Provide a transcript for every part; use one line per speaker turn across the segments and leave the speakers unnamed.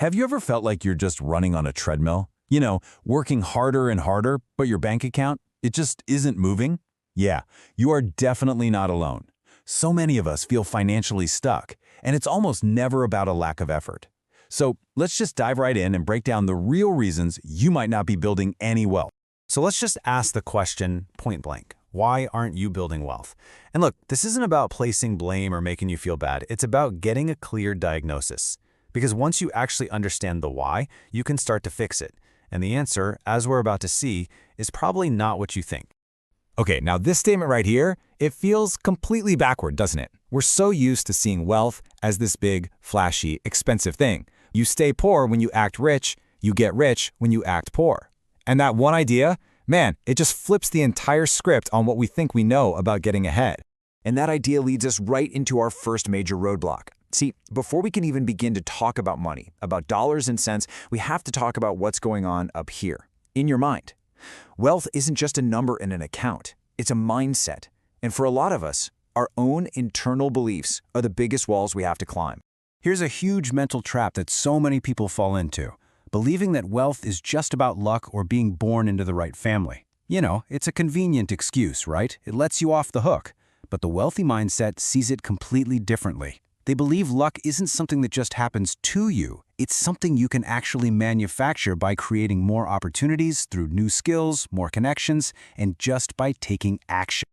Have you ever felt like you're just running on a treadmill? Working harder and harder, but your bank account, it just isn't moving? Yeah, you are definitely not alone. So many of us feel financially stuck, and it's almost never about a lack of effort. So let's just dive right in and break down the real reasons you might not be building any wealth.
So let's just ask the question point blank. Why aren't you building wealth? And look, this isn't about placing blame or making you feel bad. It's about getting a clear diagnosis. Because once you actually understand the why, you can start to fix it. And the answer, as we're about to see, is probably not what you think.
Okay, now this statement right here, it feels completely backward, doesn't it? We're so used to seeing wealth as this big, flashy, expensive thing. You stay poor when you act rich, you get rich when you act poor. And that one idea, man, it just flips the entire script on what we think we know about getting ahead.
And that idea leads us right into our first major roadblock. See, before we can even begin to talk about money, about dollars and cents, we have to talk about what's going on up here, in your mind. Wealth isn't just a number in an account, it's a mindset. And for a lot of us, our own internal beliefs are the biggest walls we have to climb.
Here's a huge mental trap that so many people fall into, believing that wealth is just about luck or being born into the right family. It's a convenient excuse, right? It lets you off the hook. But the wealthy mindset sees it completely differently. They believe luck isn't something that just happens to you. It's something you can actually manufacture by creating more opportunities through new skills, more connections, and just by taking action.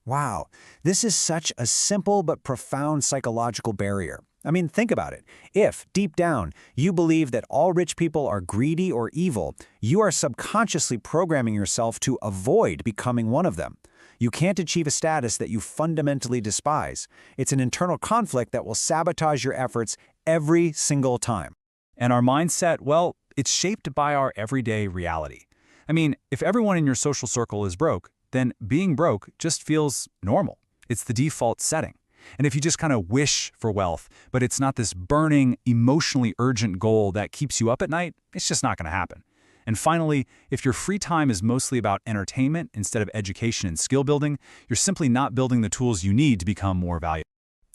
Wow, this is such a simple but profound psychological barrier. I mean, think about it. If, deep down, you believe that all rich people are greedy or evil, you are subconsciously programming yourself to avoid becoming one of them. You can't achieve a status that you fundamentally despise. It's an internal conflict that will sabotage your efforts every single time.
And our mindset, well, it's shaped by our everyday reality. I mean, if everyone in your social circle is broke, then being broke just feels normal. It's the default setting. And if you just kind of wish for wealth, but it's not this burning, emotionally urgent goal that keeps you up at night, it's just not going to happen. And finally, if your free time is mostly about entertainment instead of education and skill building, you're simply not building the tools you need to become more valuable.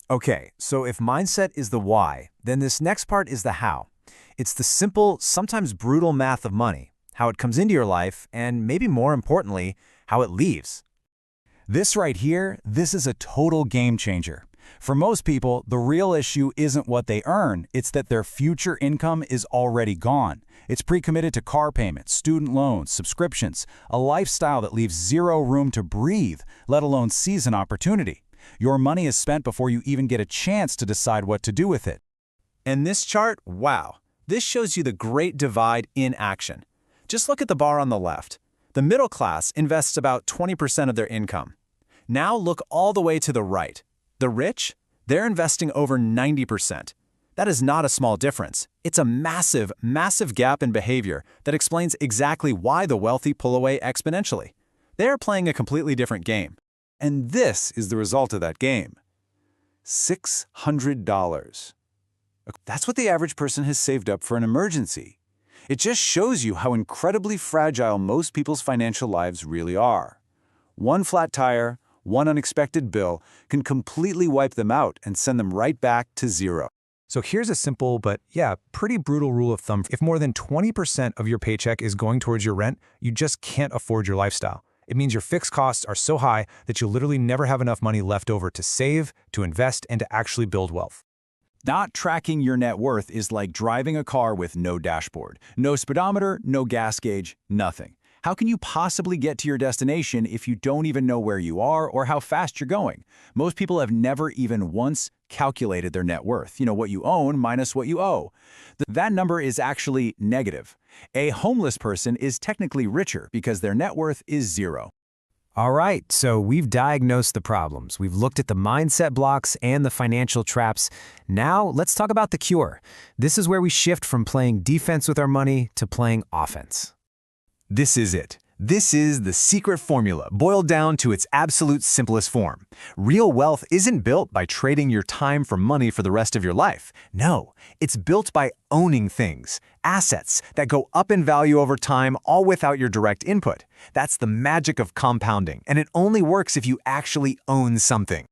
Okay, so if mindset is the why, then this next part is the how. It's the simple, sometimes brutal math of money, how it comes into your life, and maybe more importantly, how it leaves.
This right here, this is a total game changer. For most people, the real issue isn't what they earn, it's that their future income is already gone. It's pre-committed to car payments, student loans, subscriptions, a lifestyle that leaves zero room to breathe, let alone seize an opportunity. Your money is spent before you even get a chance to decide what to do with it.
And this chart, wow, this shows you the great divide in action. Just look at the bar on the left. The middle class invests about 20% of their income. Now look all the way to the right. The rich, they're investing over 90%. That is not a small difference. It's a massive, massive gap in behavior that explains exactly why the wealthy pull away exponentially. They're playing a completely different game.
And this is the result of that game. $600. That's what the average person has saved up for an emergency. It just shows you how incredibly fragile most people's financial lives really are. One flat tire, one unexpected bill can completely wipe them out and send them right back to zero.
So here's a simple but, pretty brutal rule of thumb. If more than 20% of your paycheck is going towards your rent, you just can't afford your lifestyle. It means your fixed costs are so high that you'll literally never have enough money left over to save, to invest, and to actually build wealth.
Not tracking your net worth is like driving a car with no dashboard, no speedometer, no gas gauge, nothing. How can you possibly get to your destination if you don't even know where you are or how fast you're going? Most people have never even once calculated their net worth, what you own minus what you owe. That number is actually negative. A homeless person is technically richer because their net worth is zero.
All right, so we've diagnosed the problems. We've looked at the mindset blocks and the financial traps. Now let's talk about the cure. This is where we shift from playing defense with our money to playing offense.
This is it. This is the secret formula, boiled down to its absolute simplest form. Real wealth isn't built by trading your time for money for the rest of your life. No, it's built by owning things, assets that go up in value over time, all without your direct input. That's the magic of compounding, and it only works if you actually own something.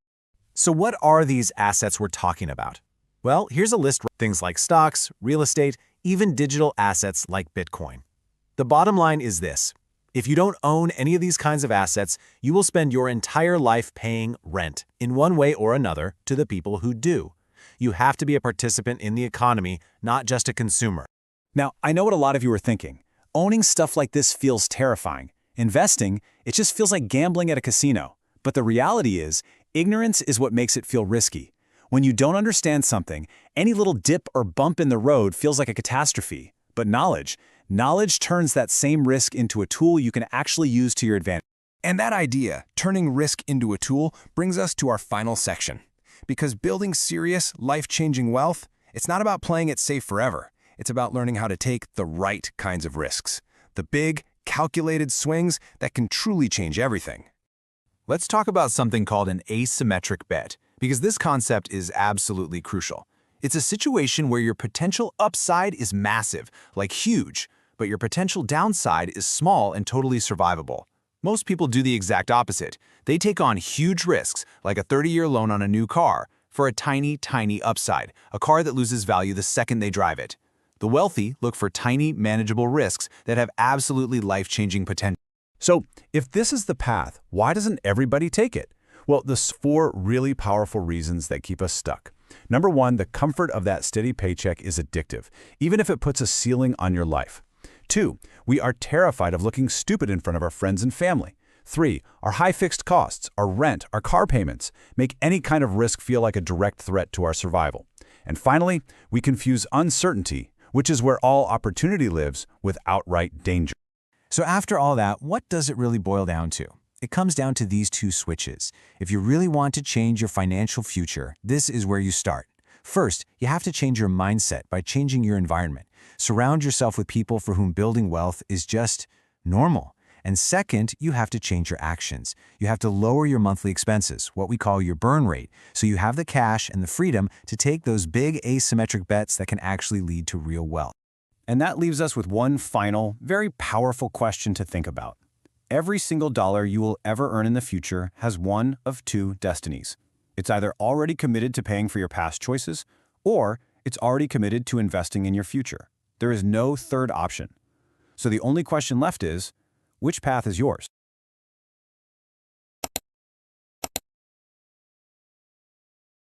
So what are these assets we're talking about? Well, here's a list of things like stocks, real estate,
even digital assets like Bitcoin. The bottom line is this. If you don't own any of these kinds of assets, you will spend your entire life paying rent, in one way or another, to the people who do. You have to be a participant in the economy, not just a consumer.
Now, I know what a lot of you are thinking. Owning stuff like this feels terrifying. Investing, it just feels like gambling at a casino. But the reality is, ignorance is what makes it feel risky. When you don't understand something, any little dip or bump in the road feels like a catastrophe. But knowledge turns that same risk into a tool you can actually use to your advantage.
And that idea, turning risk into a tool, brings us to our final section. Because building serious, life-changing wealth, it's not about playing it safe forever. It's about learning how to take the right kinds of risks. The big, calculated swings that can truly change everything.
Let's talk about something called an asymmetric bet, because this concept is absolutely crucial. It's a situation where your potential upside is massive, like huge, but your potential downside is small and totally survivable. Most people do the exact opposite. They take on huge risks, like a 30-year loan on a new car, for a tiny upside, a car that loses value the second they drive it. The wealthy look for tiny, manageable risks that have absolutely life-changing potential.
So, if this is the path, why doesn't everybody take it? Well, there's 4 really powerful reasons that keep us stuck. Number 1, the comfort of that steady paycheck is addictive, even if it puts a ceiling on your life. 2, we are terrified of looking stupid in front of our friends and family. 3, our high fixed costs, our rent, our car payments, make any kind of risk feel like a direct threat to our survival. And finally, we confuse uncertainty, which is where all opportunity lives, with outright danger.
So after all that, what does it really boil down to? It comes down to these 2 switches. If you really want to change your financial future, this is where you start. First, you have to change your mindset by changing your environment. Surround yourself with people for whom building wealth is just normal. And second, you have to change your actions. You have to lower your monthly expenses, what we call your burn rate, so you have the cash and the freedom to take those big asymmetric bets that can actually lead to real wealth.
And that leaves us with one final, very powerful question to think about. Every single dollar you will ever earn in the future has one of 2 destinies. It's either already committed to paying for your past choices, or it's already committed to investing in your future. There is no third option. So the only question left is, which path is yours?